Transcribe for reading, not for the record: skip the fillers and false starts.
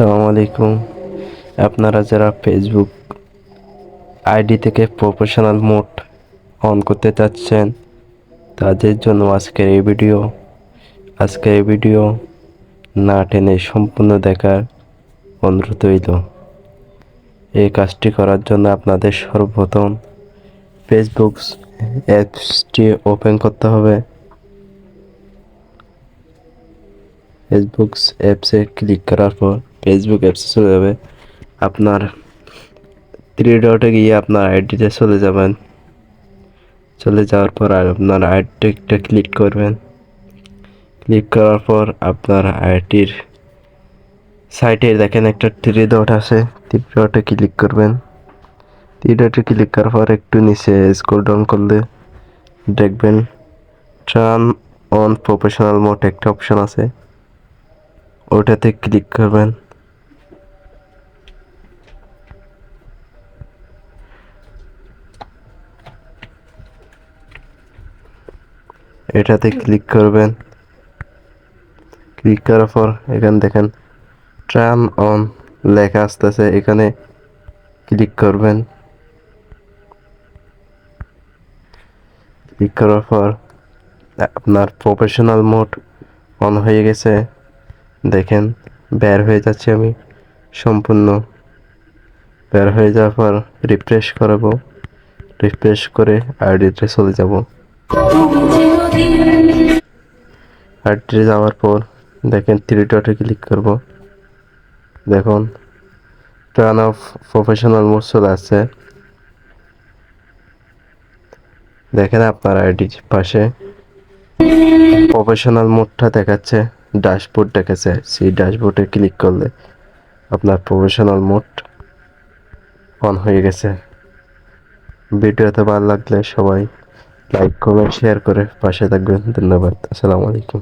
আসসালামু আলাইকুম। আপনারা যারা ফেসবুক আইডি থেকে প্রফেশনাল মোড অন করতে চাচ্ছেন তাদের জন্য আজকের এই ভিডিও না টেনে সম্পূর্ণ দেখার অনুরোধ রইল। এই কাজটি করার জন্য আপনাদের সর্বপ্রথম ফেসবুক অ্যাপসটি ওপেন করতে হবে। ফেসবুক অ্যাপসে ক্লিক করার পর ফেসবুক অ্যাপসে চলে যাবে। আপনার থ্রি ডটে গিয়ে আপনার আইডিতে চলে যাবেন। চলে যাওয়ার পর আপনার আইডিটা ক্লিক করবেন। ক্লিক করার পর আপনার আইডির সাইটে দেখেন একটা থ্রি ডট আছে, থ্রি ডটে ক্লিক করবেন। থ্রি ডটে ক্লিক করার পর একটু নিচে স্ক্রল ডাউন করলে দেখবেন টার্ন অন প্রফেশনাল মোড একটা অপশন আছে, ওটাতে ক্লিক করবেন। এটাতে ক্লিক করবেন। ক্লিক করার পর এখানে দেখেন টার্ন অন লেখা আসতেছে, এখানে ক্লিক করবেন। ক্লিক করার পর আপনার প্রফেশনাল মোড অন হয়ে গেছে। দেখেন বের হয়ে যাচ্ছে, আমি সম্পূর্ণ বের হয়ে যাওয়ার পর রিফ্রেশ করাবো। রিফ্রেশ করে আইডিতে চলে যাব। আইডিতে যাওয়ার পর দেখেন থ্রি ডটে ক্লিক করব। দেখুন টার্ন অফ প্রফেশনাল মোড চলে আসছে। দেখেন আপনার আইডির পাশে প্রফেশনাল মোডটা দেখাচ্ছে, ড্যাশবোর্ড দেখাচ্ছে। সেই ড্যাশবোর্ডে ক্লিক করলে আপনার প্রফেশনাল মোড অন হয়ে গেছে। ভিডিওতে ভালো লাগলে সবাই লাইক কমেন্ট শেয়ার করে পাশে থাকবেন। ধন্যবাদ। আসসালামু আলাইকুম।